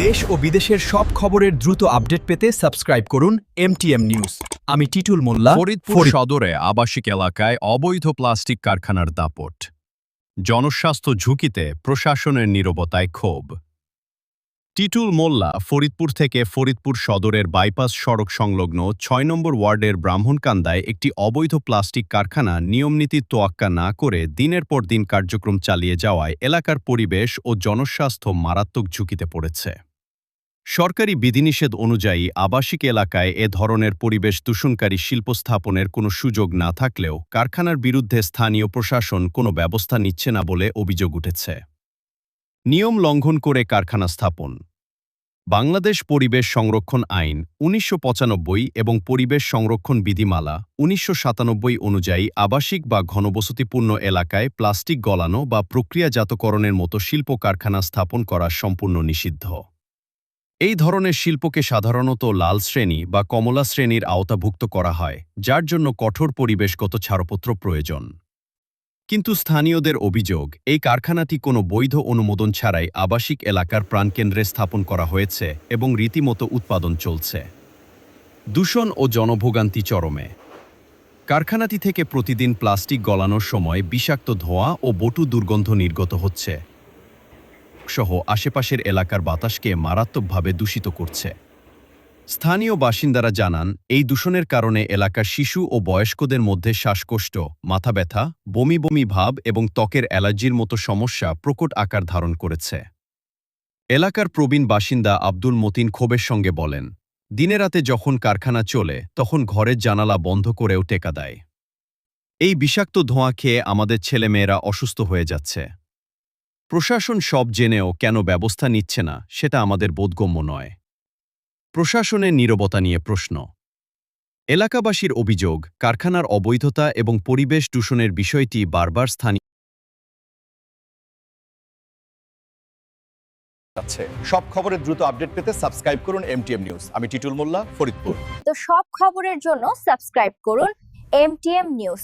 দেশ ও বিদেশের সব খবরের দ্রুত আপডেট পেতে সাবস্ক্রাইব করুন এমটিএম নিউজ। আমি টিটুল মোল্লা। ফরিদপুর সদরে আবাসিক এলাকায় অবৈধ প্লাস্টিক কারখানার দাপট, জনস্বাস্থ্য ঝুঁকিতে প্রশাসনের নীরবতায় ক্ষোভ। টিটুল মোল্লা ফরিদপুর থেকে ফরিদপুর সদরের বাইপাস সড়ক সংলগ্ন ৬ নম্বর ওয়ার্ডের ব্রাহ্মণকান্দায় একটি অবৈধ প্লাস্টিক কারখানা নিয়মনীতির তোয়াক্কা না করে দিনের পর দিন কার্যক্রম চালিয়ে যাওয়ায় এলাকার পরিবেশ ও জনস্বাস্থ্য মারাত্মক ঝুঁকিতে পড়েছে। সরকারি বিধিনিষেধ অনুযায়ী আবাসিক এলাকায় এ ধরনের পরিবেশ দূষণকারী শিল্প স্থাপনের কোনো সুযোগ না থাকলেও কারখানার বিরুদ্ধে স্থানীয় প্রশাসন কোনো ব্যবস্থা নিচ্ছে না বলে অভিযোগ উঠেছে। নিয়ম লঙ্ঘন করে কারখানা স্থাপন। বাংলাদেশ পরিবেশ সংরক্ষণ আইন ১৯৯৫ এবং পরিবেশ সংরক্ষণ বিধিমালা ১৯৯৭ অনুযায়ী আবাসিক বা ঘনবসতিপূর্ণ এলাকায় প্লাস্টিক গলানো বা প্রক্রিয়াজাতকরণের মতো শিল্প কারখানা স্থাপন করা সম্পূর্ণ নিষিদ্ধ। এই ধরনের শিল্পকে সাধারণত লাল শ্রেণী বা কমলা শ্রেণীর আওতাভুক্ত করা হয়, যার জন্য কঠোর পরিবেশগত ছাড়পত্র প্রয়োজন। কিন্তু স্থানীয়দের অভিযোগ, এই কারখানাটি কোনো বৈধ অনুমোদন ছাড়াই আবাসিক এলাকার প্রাণকেন্দ্রে স্থাপন করা হয়েছে এবং রীতিমতো উৎপাদন চলছে। দূষণ ও জনভোগান্তি চরমে। কারখানাটি থেকে প্রতিদিন প্লাস্টিক গলানোর সময় বিষাক্ত ধোঁয়া ও বটু দুর্গন্ধ নির্গত হচ্ছে, সহ আশেপাশের এলাকার বাতাসকে মারাত্মকভাবে দূষিত করছে। স্থানীয় বাসিন্দারা জানান, এই দূষণের কারণে এলাকার শিশু ও বয়স্কদের মধ্যে শ্বাসকষ্ট, মাথা ব্যথা, বমি বমি ভাব এবং ত্বকের অ্যালার্জির মতো সমস্যা প্রকট আকার ধারণ করেছে। এলাকার প্রবীণ বাসিন্দা আব্দুল মতিন ক্ষোভের সঙ্গে বলেন, দিনে রাতে যখন কারখানা চলে তখন ঘরের জানালা বন্ধ করেও টেকা দেয়। এই বিষাক্ত ধোঁয়া খেয়ে আমাদের ছেলেমেয়েরা অসুস্থ হয়ে যাচ্ছে। প্রশাসন সব জেনেও কেন ব্যবস্থা নিচ্ছে না সেটা আমাদের বোধগম্য নয়। প্রশাসনের নীরবতা নিয়ে প্রশ্ন। এলাকাবাসীর অভিযোগ, কারখানার অবৈধতা এবং পরিবেশ দূষণের বিষয়টি বারবার স্থানীয়। সব খবরের দ্রুত আপডেট পেতে সাবস্ক্রাইব করুন এমটিএম নিউজ। আমি টিটুল মোল্লা, ফরিদপুর। তো সব খবরের জন্য সাবস্ক্রাইব করুন এমটিএম নিউজ।